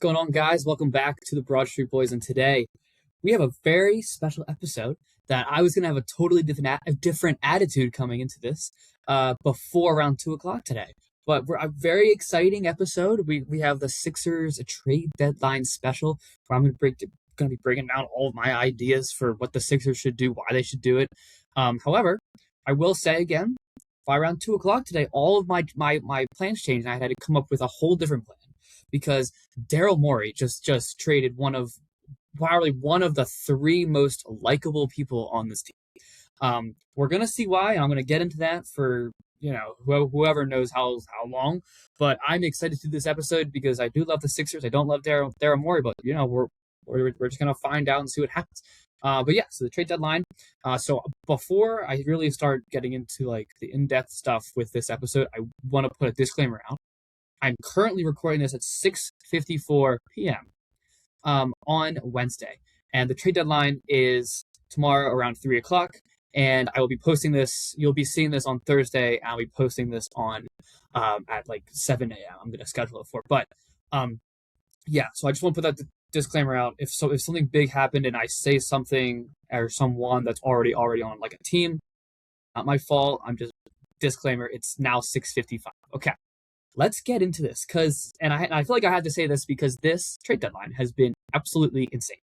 What's going on, guys? Welcome back to the Broad Street Boys, and today we have a very special episode that I was going to have a totally different attitude coming into this before around 2 o'clock today. But we're a very exciting episode. We have the Sixers trade deadline special where I'm going to be breaking down all of my ideas for what the Sixers should do, why they should do it. However, I will say again, by around 2 o'clock today, all of my plans changed, and I had to come up with a whole different plan because Daryl Morey just traded probably one of the three most likable people on this team. We're gonna see why, and I'm gonna get into that for whoever knows how long. But I'm excited to do this episode because I do love the Sixers. I don't love Daryl Morey, but we're just gonna find out and see what happens. But yeah, so the trade deadline. So before I really start getting into like the in-depth stuff with this episode, I want to put a disclaimer out. I'm currently recording this at 6:54 p.m. On Wednesday, and the trade deadline is tomorrow around 3 o'clock. And I will be posting this. You'll be seeing this on Thursday. I'll be posting this on at like 7 a.m. I'm going to schedule it for. But yeah. So I just want to put that disclaimer out. If something big happened and I say something or someone that's already on like a team, not my fault. I'm just disclaimer. It's now 6:55. Okay. Let's get into this I feel like I had to say this because this trade deadline has been absolutely insane.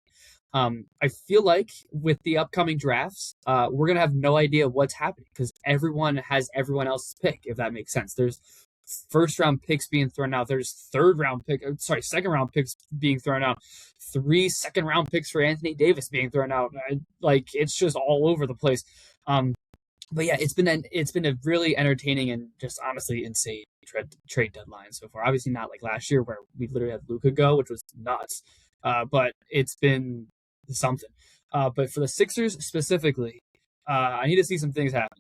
I feel like with the upcoming drafts, we're gonna have no idea what's happening because everyone has everyone else's pick, if that makes sense. There's first round picks being thrown out. There's second round picks being thrown out. 3 second round picks for Anthony Davis being thrown out. Like it's just all over the place. But yeah, it's been a really entertaining and just honestly insane trade deadline so far. Obviously not like last year where we literally had Luka go, which was nuts. But it's been something. But for the Sixers specifically, I need to see some things happen.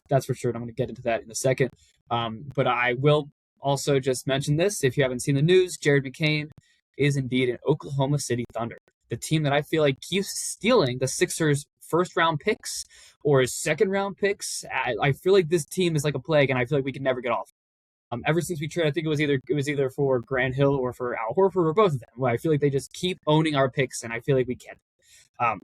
That's for sure. And I'm going to get into that in a second. But I will also just mention this. If you haven't seen the news, Jared McCain is indeed an Oklahoma City Thunder, the team that I feel like keeps stealing the Sixers' first round picks or second round picks. I feel like this team is like a plague, and I feel like we can never get off. Ever since we traded, I think it was either for Grant Hill or for Al Horford or both of them. Well, I feel like they just keep owning our picks, and I feel like we can't,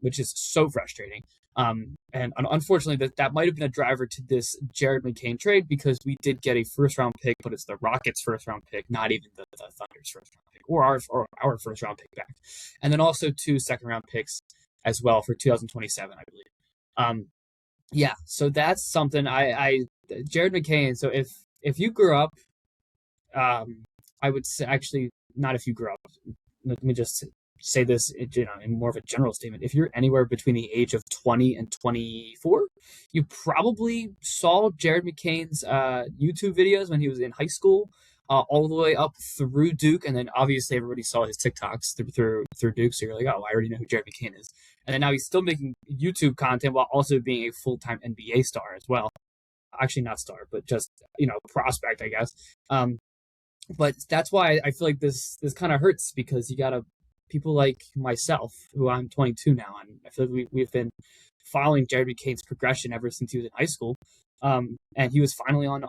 which is so frustrating. And unfortunately, that might have been a driver to this Jared McCain trade because we did get a first round pick, but it's the Rockets' first round pick, not even the Thunder's first round pick or our first round pick back, and then also 2 second round picks as well for 2027, I believe. Yeah, so that's something Jared McCain. So if you grew up, I would say actually not if you grew up. Let me just say this, in more of a general statement. If you're anywhere between the age of 20 and 24, you probably saw Jared McCain's YouTube videos when he was in high school, all the way up through Duke, and then obviously everybody saw his TikToks through Duke. So you're like, oh, I already know who Jared McCain is. And then now he's still making YouTube content while also being a full-time NBA star as well. Actually, not star, but just prospect, I guess. But that's why I feel like this kind of hurts because you gotta people like myself, who I'm 22 now, and I feel like we've been following Jared McCain's progression ever since he was in high school. And he was finally on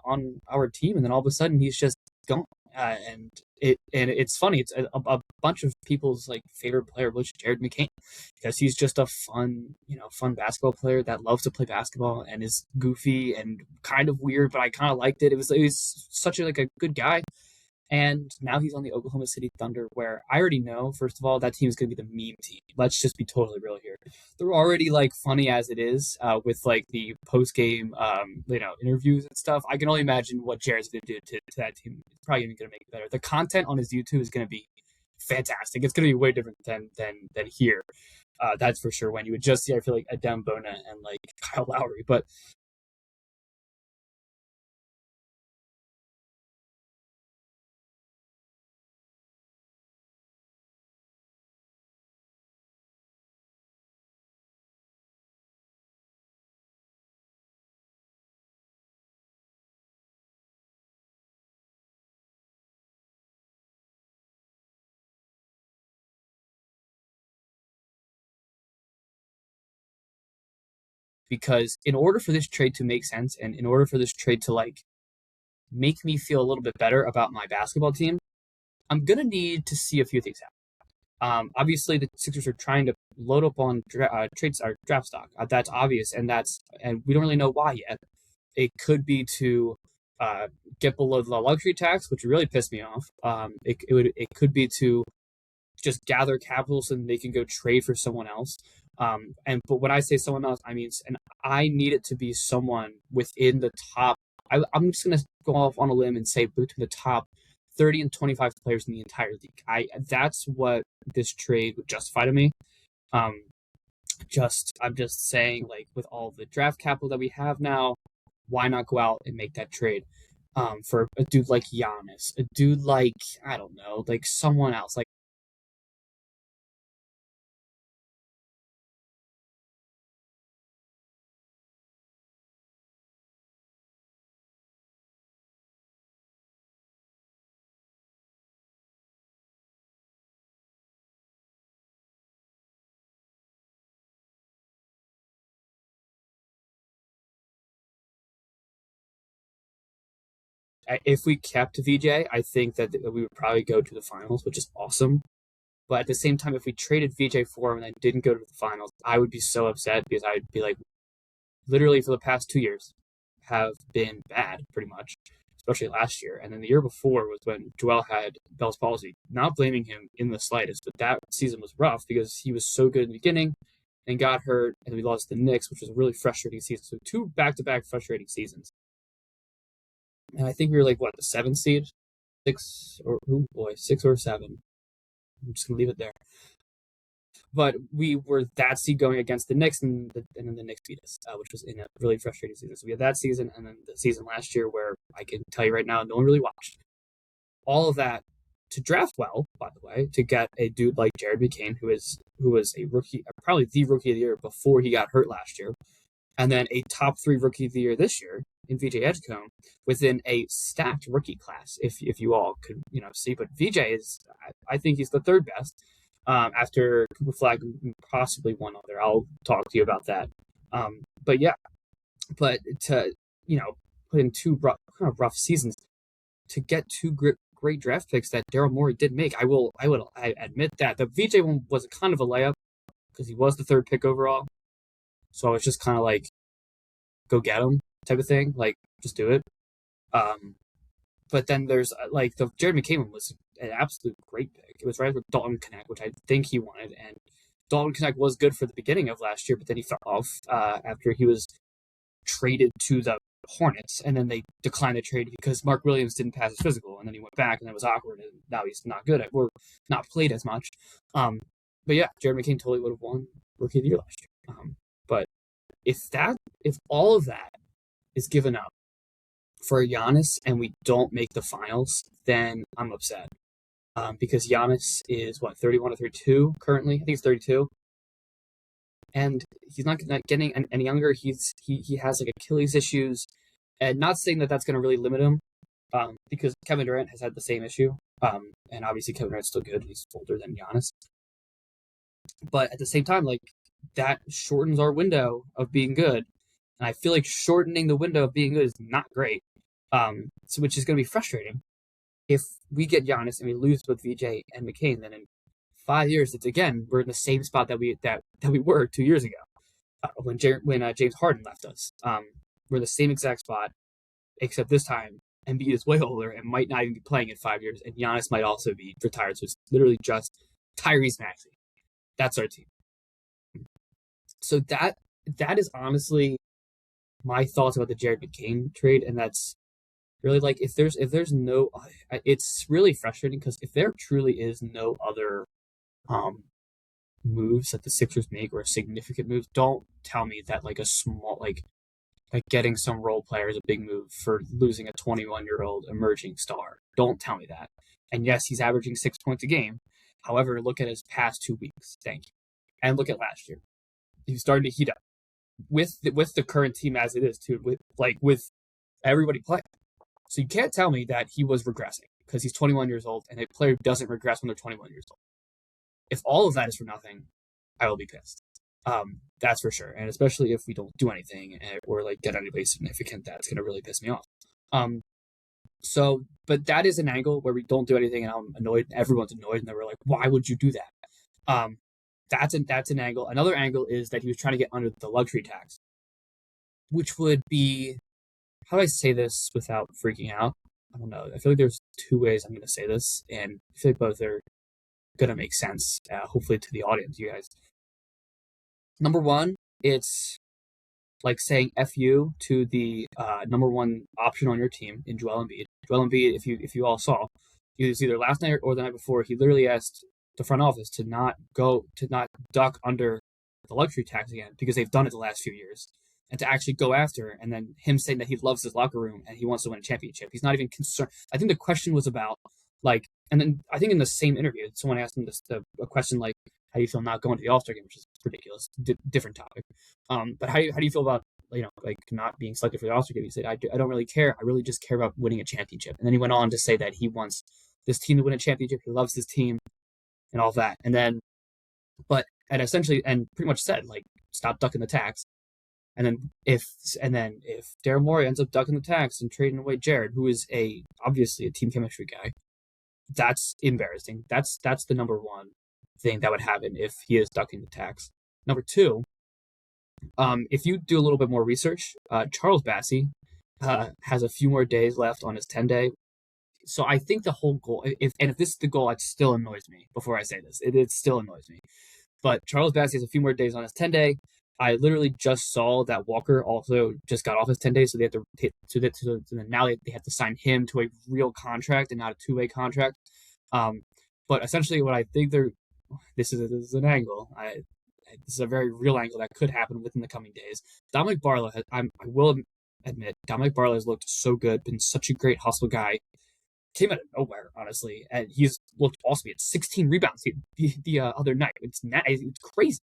our team, and then all of a sudden he's just gone. And it's funny. It's a bunch of people's like favorite player was Jared McCain because he's just a fun basketball player that loves to play basketball and is goofy and kind of weird, but I kind of liked it. It was such a good guy. And now he's on the Oklahoma City Thunder, where I already know, first of all, that team is going to be the meme team. Let's just be totally real here. They're already like funny as it is with like the post game, interviews and stuff. I can only imagine what Jared's going to do to that team. It's probably even going to make it better. The content on his YouTube is going to be fantastic. It's going to be way different than here. That's for sure. When you would just see, I feel like Adem Bona and like Kyle Lowry, but. Because in order for this trade to make sense and in order for this trade to like make me feel a little bit better about my basketball team, I'm gonna need to see a few things happen. Obviously, the Sixers are trying to load up on trades or draft stock. That's obvious, and we don't really know why yet. It could be to uh, get below the luxury tax, which really pissed me off. It could be to just gather capital so they can go trade for someone else. But when I say someone else, I mean, and I need it to be someone within the top. I'm just gonna go off on a limb and say between the top 30 and 25 players in the entire league. That's what this trade would justify to me. Um, I'm just saying, like, with all the draft capital that we have now, why not go out and make that trade? For a dude like Giannis, a dude like, I don't know, like someone else. Like, if we kept VJ, I think that we would probably go to the finals, which is awesome. But at the same time, if we traded VJ for him and then didn't go to the finals, I would be so upset because I'd be like, literally for the past 2 years have been bad, pretty much, especially last year. And then the year before was when Joel had Bell's palsy. Not blaming him in the slightest, but that season was rough because he was so good in the beginning and got hurt, and we lost the Knicks, which was a really frustrating season. So two back-to-back frustrating seasons. And I think we were like, what, the seventh seed? Oh boy, 6 or 7. I'm just going to leave it there. But we were that seed going against the Knicks, and then the Knicks beat us, which was in a really frustrating season. So we had that season, and then the season last year where I can tell you right now, no one really watched. All of that to draft well, by the way, to get a dude like Jared McCain, who was a rookie, probably the rookie of the year before he got hurt last year, and then a top 3 rookie of the year this year in VJ Edgecombe within a stacked rookie class. If you all could see, but VJ is, I think he's the third best. After Cooper Flag, possibly one other. I'll talk to you about that. But yeah, but to put in kind of rough seasons to get two great draft picks that Daryl Morey did make. I admit that the VJ one was kind of a layup because he was the third pick overall. So I was just kind of like, go get him type of thing, like just do it. But then there's like the Jared McCain one was an absolute great pick. It was right with Dalton Connect, which I think he wanted, and Dalton Connect was good for the beginning of last year, but then he fell off after he was traded to the Hornets, and then they declined the trade because Mark Williams didn't pass his physical, and then he went back, and it was awkward, and now he's not good at or not played as much. But yeah, Jared McCain totally would have won Rookie of the Year last year. But if all of that is given up for Giannis and we don't make the finals, then I'm upset. Because Giannis is 31 or 32 currently. I think he's 32, and he's not getting any younger. He has like Achilles issues, and not saying that that's going to really limit him, because Kevin Durant has had the same issue. And obviously Kevin Durant's still good. He's older than Giannis, but at the same time, like that shortens our window of being good, and I feel like shortening the window of being good is not great. So which is going to be frustrating. If we get Giannis and we lose with VJ and McCain, then in 5 years, it's again we're in the same spot that we were 2 years ago when James Harden left us. We're in the same exact spot, except this time Embiid is way older and might not even be playing in 5 years, and Giannis might also be retired. So it's literally just Tyrese Maxey. That's our team. So that is honestly my thoughts about the Jared McCain trade, and that's really like if there's no, it's really frustrating because if there truly is no other moves that the Sixers make or significant moves, don't tell me that like a small like getting some role player is a big move for losing a 21-year-old emerging star. Don't tell me that. And yes, he's averaging 6 points a game. However, look at his past 2 weeks. Thank you. And look at last year. He's starting to heat up with the current team as it is too. With everybody playing. So you can't tell me that he was regressing because he's 21 years old, and a player doesn't regress when they're 21 years old. If all of that is for nothing, I will be pissed. That's for sure. And especially if we don't do anything or like get anybody significant, that's going to really piss me off. So, but that is an angle where we don't do anything, and I'm annoyed. Everyone's annoyed, and they were like, "Why would you do that?" Um, that's an angle. Another angle is that he was trying to get under the luxury tax, which would be, how do I say this without freaking out? I don't know. I feel like there's two ways I'm going to say this, and I feel like both are going to make sense, hopefully to the audience, you guys. Number one, it's like saying "f you" to the number one option on your team in Joel Embiid. Joel Embiid, if you all saw, it was either last night or the night before. He literally asked the front office to not duck under the luxury tax again because they've done it the last few years, and to actually go after. And then him saying that he loves his locker room and he wants to win a championship. He's not even concerned. I think the question was about like, and then I think in the same interview, someone asked him a question like, "How do you feel not going to the All-Star game?" Which is ridiculous, different topic. But how do you feel about like not being selected for the All-Star game? He said, I don't really care. I really just care about winning a championship. And then he went on to say that he wants this team to win a championship. He loves this team and all that. And then, and essentially, and pretty much said like, stop ducking the tax. And then if Daryl Morey ends up ducking the tax and trading away Jared, who is obviously a team chemistry guy, that's embarrassing. That's the number one thing that would happen if he is ducking the tax. Number two, if you do a little bit more research, Charles Bassey has a few more days left on his 10-day. So I think the whole goal, if this is the goal, it still annoys me. Before I say this, it still annoys me. But Charles Bassey has a few more days on his 10-day. I literally just saw that Walker also just got off his 10 days, so they have to now they have to sign him to a real contract and not a two-way contract. But essentially, what I think this is an angle. This is a very real angle that could happen within the coming days. Dominic Barlow, I will admit, Dominic Barlow has looked so good, been such a great hustle guy. Came out of nowhere, honestly, and he's looked awesome. He had 16 rebounds the other night. It's crazy.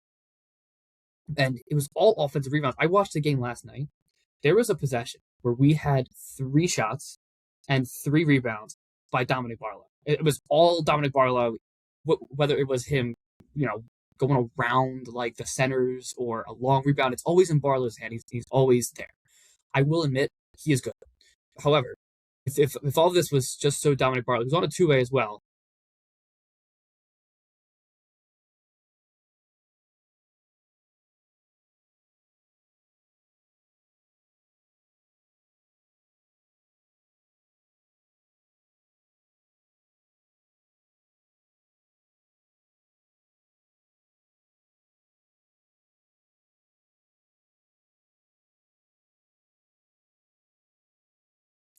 And it was all offensive rebounds. I watched the game last night. There was a possession where we had 3 shots and 3 rebounds by Dominic Barlow. It was all Dominic Barlow, whether it was him, going around like the centers or a long rebound. It's always in Barlow's hand. He's always there. I will admit he is good. However, if all of this was just so Dominic Barlow, he was on a two-way as well.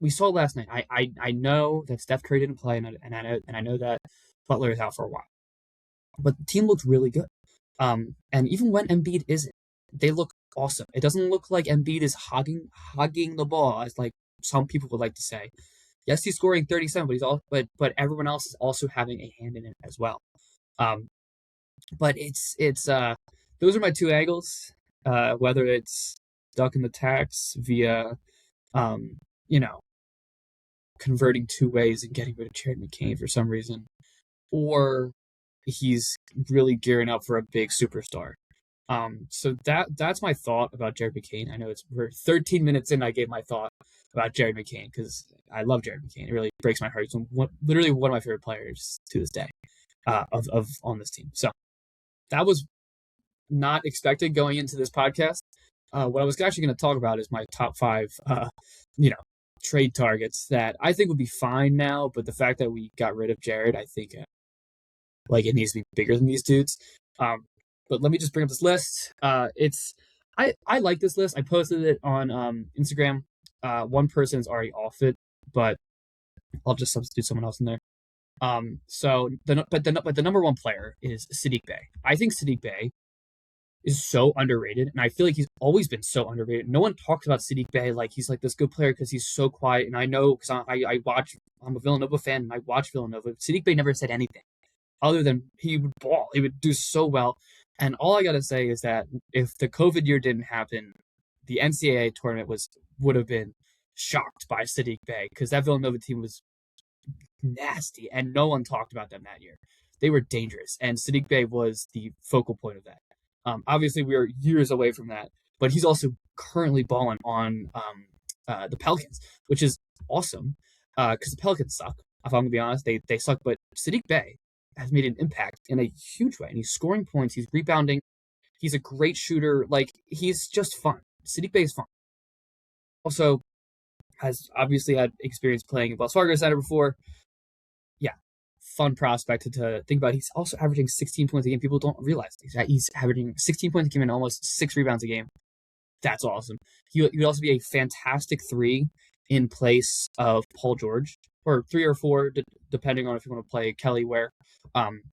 We saw last night. I know that Steph Curry didn't play, and I know that Butler is out for a while. But the team looked really good. And even when Embiid isn't, they look awesome. It doesn't look like Embiid is hogging the ball, as like some people would like to say. Yes, he's scoring 37, but everyone else is also having a hand in it as well. But it's those are my two angles. Whether it's ducking the tax via, you know, converting two ways and getting rid of Jared McCain for some reason, or he's really gearing up for a big superstar. So that's my thought about Jared McCain. I know we're 13 minutes in. I gave my thought about Jared McCain because I love Jared McCain. It really breaks my heart. He's literally one of my favorite players to this day of on this team. So that was not expected going into this podcast. What I was actually going to talk about is my top 5, trade targets that I think would be fine now. But the fact that we got rid of Jared, I think like it needs to be bigger than these dudes. But let me just bring up this list. I like this list. I posted it on Instagram. One person's already off it, but I'll just substitute someone else in there. So the number one player is Saddiq Bey. I think Saddiq Bey is so underrated, and I feel like he's always been so underrated. No one talks about Saddiq Bey like he's like this good player because he's so quiet. And I know because I'm a Villanova fan and I watch Villanova. Saddiq Bey never said anything other than he would ball. He would do so well. And all I gotta say is that if the COVID year didn't happen, the NCAA tournament would have been shocked by Saddiq Bey because that Villanova team was nasty and no one talked about them that year. They were dangerous, and Saddiq Bey was the focal point of that. Obviously, we are years away from that, but he's also currently balling on the Pelicans, which is awesome. because the Pelicans suck. If I'm gonna be honest, they suck. But Sadiq Bey has made an impact in a huge way, and he's scoring points. He's rebounding. He's a great shooter. Like, he's just fun. Sadiq Bey is fun. Also, has obviously had experience playing in Wells Fargo Center before. Yeah, fun prospect to think about. He's also averaging 16 points a game. People don't realize he's averaging 16 points a game and almost 6 rebounds a game. That's awesome. He would also be a fantastic three in place of Paul George, or 3 or 4, depending on if you want to play Kelly. Where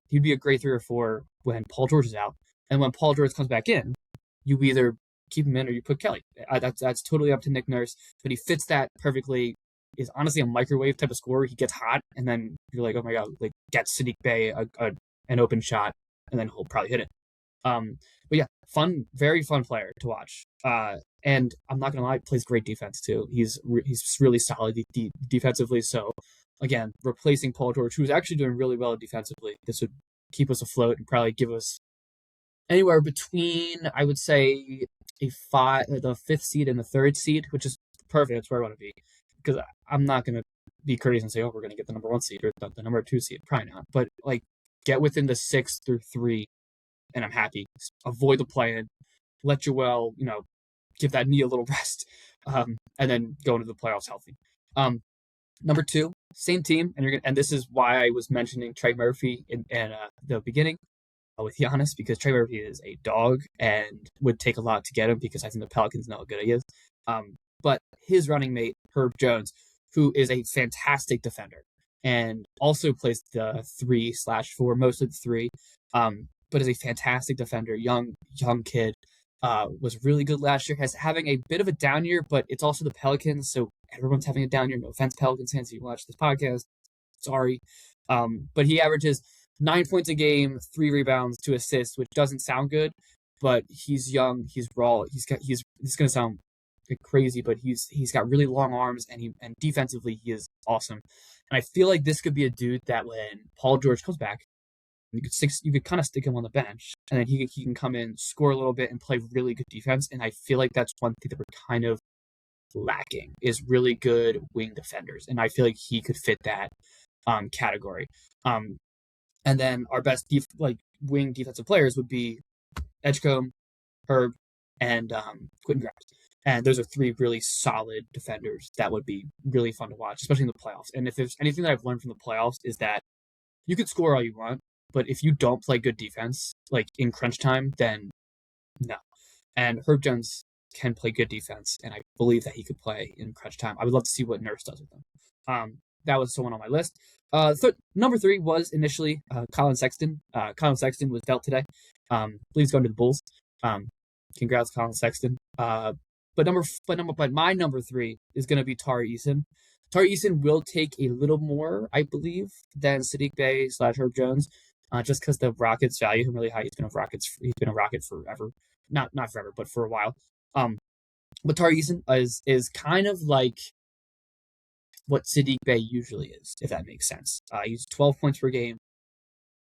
he'd be a great 3 or 4 when Paul George is out, and when Paul George comes back in, you either keep him in or you put Kelly. That's totally up to Nick Nurse, but he fits that perfectly. Is honestly a microwave type of scorer. He gets hot, and then you're like, oh my god, like, get Sadiq Bey an open shot, and then he'll probably hit it. But yeah, fun, very fun player to watch. And I'm not gonna lie, plays great defense too. He's really solid defensively. So again, replacing Paul George, who's actually doing really well defensively, this would keep us afloat and probably give us anywhere between, I would say, the 5th seed and the 3rd seed, which is perfect. That's where I want to be, because I'm not gonna be courteous and say, oh, we're gonna get the number 1 seed or the number 2 seed. Probably not. But like, get within the 6 through 3, and I'm happy. Avoid the play-in. Let Joel, give that knee a little rest, and then go into the playoffs healthy. Number 2, same team, and this is why I was mentioning Trey Murphy in the beginning with Giannis, because Trey Murphy is a dog and would take a lot to get him, because I think the Pelicans know how good he is. But his running mate, Herb Jones, who is a fantastic defender and also plays the 3/4, mostly the 3, but is a fantastic defender, young kid, was really good last year, having a bit of a down year, but it's also the Pelicans, so everyone's having a down year. No offense, Pelicans fans, if you watch this podcast, sorry. But he averages 9 points a game, 3 rebounds, 2 assists, which doesn't sound good, but he's young, he's raw, this is gonna sound crazy, but he's got really long arms, and defensively he is awesome. And I feel like this could be a dude that when Paul George comes back, you could kind of stick him on the bench, and then he can come in, score a little bit, and play really good defense. And I feel like that's one thing that we're kind of lacking, is really good wing defenders, and I feel like he could fit that category. And then our best wing defensive players would be Edgecombe, Herb, and Quentin Grimes. And those are 3 really solid defenders that would be really fun to watch, especially in the playoffs. And if there's anything that I've learned from the playoffs, is that you could score all you want, but if you don't play good defense, like in crunch time, then no. And Herb Jones can play good defense, and I believe that he could play in crunch time. I would love to see what Nurse does with him. That was someone on my list. Number 3 was initially Colin Sexton. Colin Sexton was dealt today. Please go to the Bulls. Congrats, Colin Sexton. But my number 3 is going to be Tari Eason. Tari Eason will take a little more, I believe, than Sadiq Bey / Herb Jones, just because the Rockets value him really high. He's been a Rocket forever, not forever, but for a while. But Tari Eason is kind of like what Sadiq Bey usually is, if that makes sense. He's 12 points per game,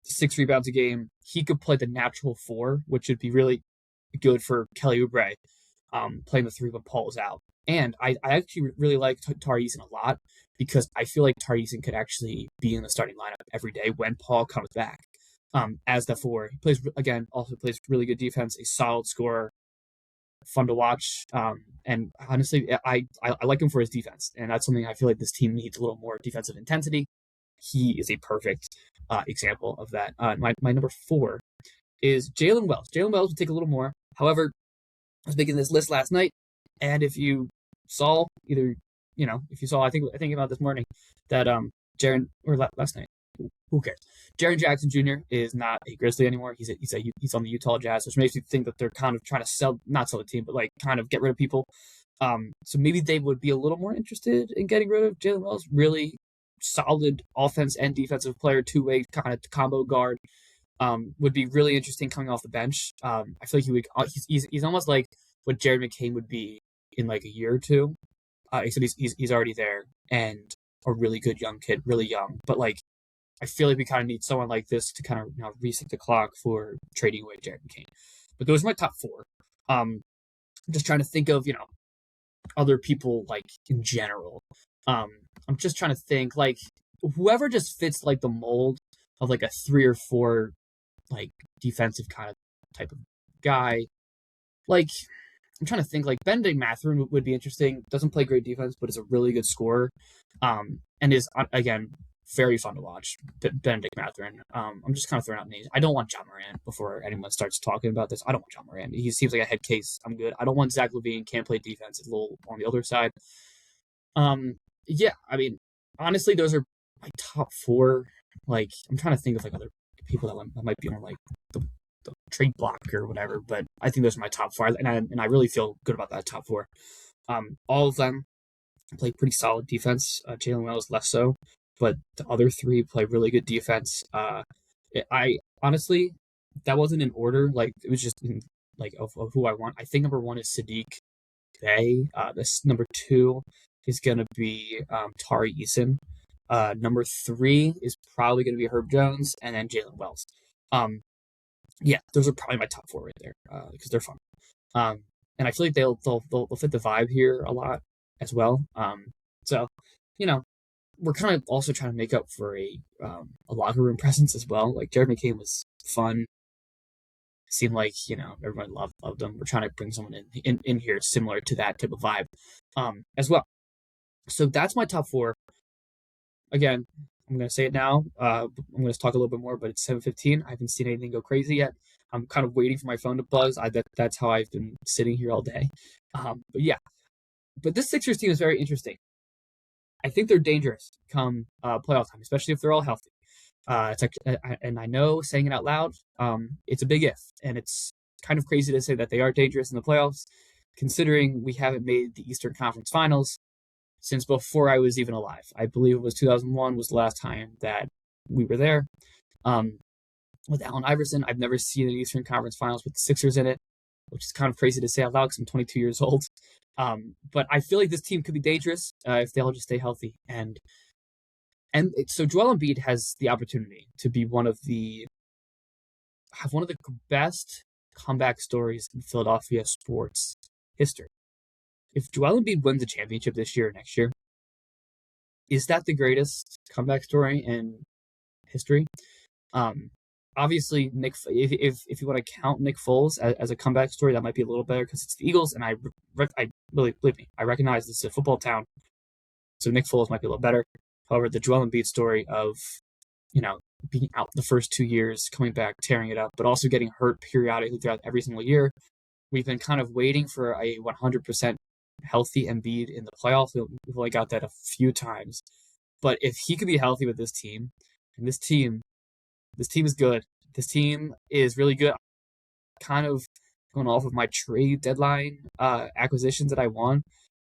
6 rebounds a game. He could play the natural 4, which would be really good for Kelly Oubre, playing the 3 when Paul is out. And I actually really like Tari Eason a lot, because I feel like Tari Eason could actually be in the starting lineup every day when Paul comes back, as the 4. He also plays really good defense, a solid scorer, fun to watch. And honestly, I like him for his defense, and that's something I feel like this team needs, a little more defensive intensity. He is a perfect example of that. My number 4 is Jalen Wells. Jalen Wells would take a little more. However, I was making this list last night, and if you saw I think about this morning that last night, who cares? Jaren Jackson Jr. is not a Grizzly anymore. He's on the Utah Jazz, which makes me think that they're kind of trying to not sell the team, but like kind of get rid of people. So maybe they would be a little more interested in getting rid of Jalen Wells. Really solid offense and defensive player, 2-way kind of combo guard. Would be really interesting coming off the bench. I feel like he would. He's almost like what Jared McCain would be in like a year or 2. Except he's already there, and a really good young kid, really young. But like, I feel like we kind of need someone like this to kind of reset the clock for trading away Jared McCain. But those are my top 4. I'm just trying to think of other people like in general. I'm just trying to think like whoever just fits like the mold of like a 3 or 4 like defensive kind of type of guy. Like I'm trying to think like Benedict Mathurin would be interesting. Doesn't play great defense, but is a really good scorer. And is again very fun to watch. Benedict Mathurin. I'm just kind of throwing out names. I don't want John Moran before anyone starts talking about this. I don't want John Moran. He seems like a head case. I'm good. I don't want Zach LaVine. Can't play defense. It's a little on the other side. Yeah. I mean, honestly, those are my top 4. Like, I'm trying to think of like other people that might be on like the trade block or whatever, but I think those are my top 4, and I really feel good about that top 4. All of them play pretty solid defense. Jalen Wells less so, but the other 3 play really good defense. I honestly, that wasn't in order. Like it was just like of who I want. I think number 1 is Sadiq Bey. This number 2 is gonna be Tari Eason. Number 3 is probably gonna be Herb Jones, and then Jalen Wells. Yeah, those are probably my top 4 right there because they're fun. And I feel like they'll fit the vibe here a lot as well. So, you know, we're kind of also trying to make up for a locker room presence as well. Like Jared McCain was fun. Seemed like everyone loved him. We're trying to bring someone in here similar to that type of vibe as well. So that's my top 4. Again, I'm going to say it now. I'm going to talk a little bit more, but it's 7:15. I haven't seen anything go crazy yet. I'm kind of waiting for my phone to buzz. That's how I've been sitting here all day. But yeah, but this Sixers team is very interesting. I think they're dangerous come playoff time, especially if they're all healthy. It's like, and I know saying it out loud, it's a big if, and it's kind of crazy to say that they are dangerous in the playoffs, considering we haven't made the Eastern Conference Finals since before I was even alive. I believe it was 2001 was the last time that we were there. With Allen Iverson, I've never seen an Eastern Conference Finals with the Sixers in it, which is kind of crazy to say out loud because I'm 22 years old. But I feel like this team could be dangerous if they all just stay healthy. So Joel Embiid has the opportunity to be one of the best comeback stories in Philadelphia sports history. If Joel Embiid wins a championship this year or next year, is that the greatest comeback story in history? Obviously, if you want to count Nick Foles as a comeback story, that might be a little better because it's the Eagles, and I really believe me, I recognize this is a football town, so Nick Foles might be a little better. However, the Joel Embiid story of being out the first 2 years, coming back, tearing it up, but also getting hurt periodically throughout every single year. We've been kind of waiting for a 100% healthy Embiid in the playoffs. We've only got that a few times. But if he could be healthy with this team, and this team is good. This team is really good. Kind of going off of my trade deadline acquisitions that I won.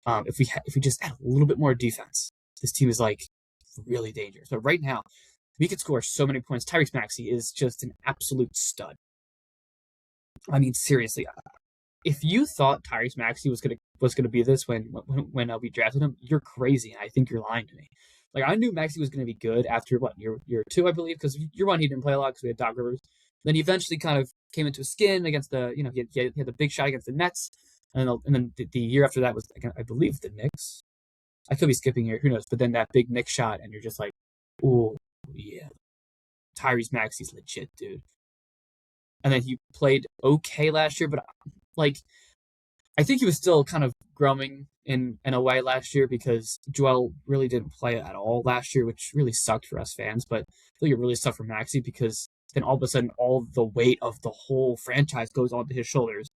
If we just add a little bit more defense, this team is like really dangerous. But right now, we could score so many points. Tyrese Maxey is just an absolute stud. I mean, seriously, if you thought Tyrese Maxey was gonna be this when we drafted him, you're crazy. I think you're lying to me. Like I knew Maxey was gonna be good after year 2, I believe, because year 1 he didn't play a lot because we had Doc Rivers. Then he eventually kind of came into his skin against the he had the big shot against the Nets, and then the year after that was I believe the Knicks. I could be skipping here, who knows? But then that big Knicks shot, and you're just like, oh yeah, Tyrese Maxey's legit, dude. And then he played okay last year, but like I think he was still kind of growing in a way last year because Joel really didn't play at all last year, which really sucked for us fans. But I think it really sucked for Maxey because then all of a sudden all the weight of the whole franchise goes onto his shoulders.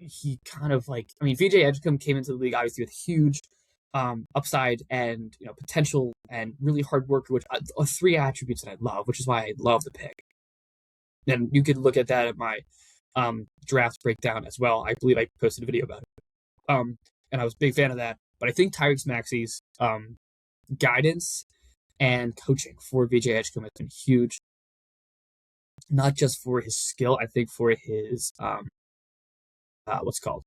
He kind of like, I mean, VJ Edgecombe came into the league obviously with huge upside and potential and really hard worker, which are 3 attributes that I love, which is why I love the pick. And you could look at that at my draft breakdown as well. I believe I posted a video about it. And I was a big fan of that. But I think Tyrese Maxey's guidance and coaching for VJ Edgecombe has been huge, not just for his skill, I think for his what's called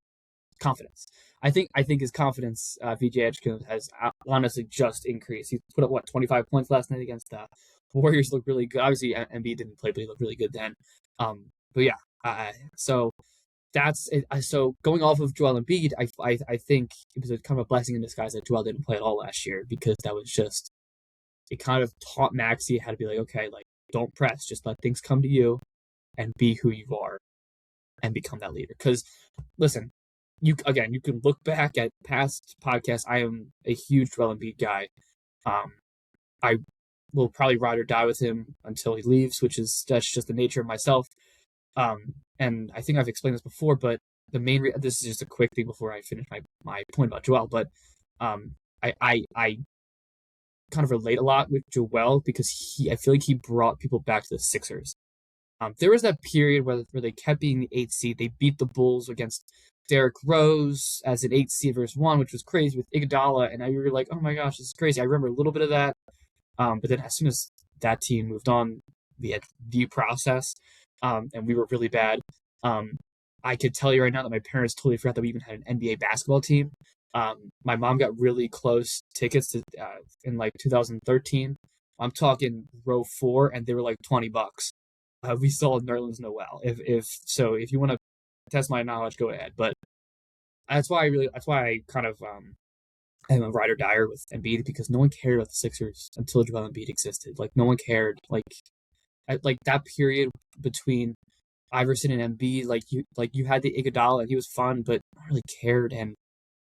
confidence. I think his confidence, VJ Edgecombe, has honestly just increased. He put up 25 points last night against the Warriors. Looked really good. Obviously, Embiid didn't play, but he looked really good then. But yeah, so that's it. So going off of Joel Embiid, I think it was kind of a blessing in disguise that Joel didn't play at all last year, because that was just, it kind of taught Maxey how to be like, okay, like, don't press, just let things come to you and be who you are and become that leader. Because listen, you can look back at past podcasts. I am a huge Joel Embiid guy. I will probably ride or die with him until he leaves, that's just the nature of myself. And I think I've explained this before, but the main this is just a quick thing before I finish my point about Joel. But I kind of relate a lot with Joel because I feel like he brought people back to the Sixers. There was that period where they kept being the 8th seed. They beat the Bulls against Derrick Rose as an 8th seed versus 1, which was crazy with Iguodala. And you were like, oh my gosh, this is crazy. I remember a little bit of that. But then as soon as that team moved on, we had the process, and we were really bad. I could tell you right now that my parents totally forgot that we even had an NBA basketball team. My mom got really close tickets to in like 2013. I'm talking row 4, and they were like $20. We saw Nerlens Noel. If you want to test my knowledge, go ahead. But that's why I kind of am a ride or dyer with Embiid, because no one cared about the Sixers until Joel Embiid existed. Like, no one cared. Like that period between Iverson and Embiid, you had the Iguodala, and he was fun, but no one really cared. And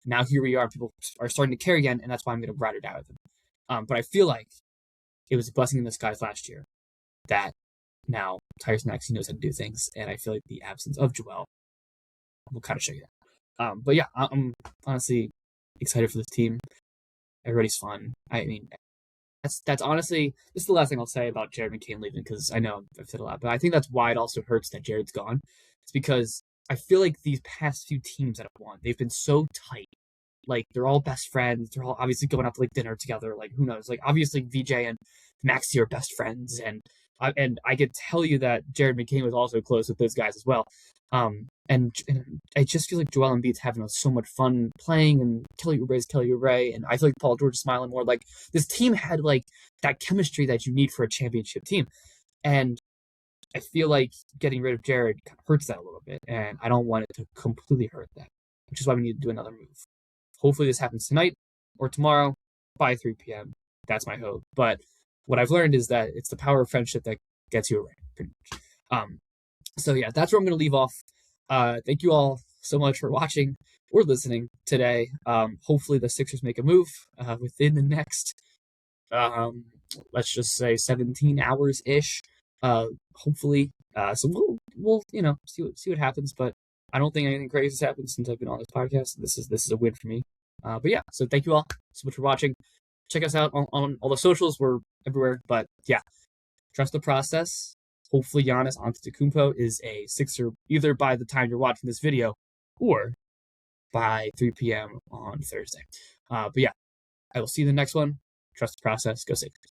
now here we are, people are starting to care again, and that's why I'm going to ride or die with him. But I feel like it was a blessing in disguise last year that now Tyrese Maxey knows how to do things, and I feel like the absence of Joel will kind of show you that. But yeah, I'm honestly excited for this team. Everybody's fun. I mean, that's honestly, this is the last thing I'll say about Jared McCain leaving, because I know I've said a lot, but I think that's why it also hurts that Jared's gone. It's because I feel like these past few teams that have won, they've been so tight. Like, they're all best friends. They're all obviously going out to like dinner together. Like, who knows? Like, obviously VJ and Maxey are best friends, and I could tell you that Jared McCain was also close with those guys as well. And I just feel like Joel Embiid's having so much fun playing, and Kelly Oubre, and I feel like Paul George is smiling more. Like, this team had like that chemistry that you need for a championship team, and I feel like getting rid of Jared kind of hurts that a little bit, and I don't want it to completely hurt that, which is why we need to do another move. Hopefully this happens tonight or tomorrow by 3 p.m. That's my hope. But what I've learned is that it's the power of friendship that gets you a ring, pretty much. So yeah, that's where I'm going to leave off. Thank you all so much for watching or listening today. Hopefully the Sixers make a move within the next, let's just say 17 hours ish. Hopefully, so we'll see what happens. But I don't think anything crazy has happened since I've been on this podcast. This is a win for me. But yeah, so thank you all so much for watching. Check us out on all the socials. We're everywhere. But yeah, trust the process. Hopefully Giannis Antetokounmpo is a Sixer either by the time you're watching this video or by 3 p.m. on Thursday. But yeah, I will see you in the next one. Trust the process. Go Sixers.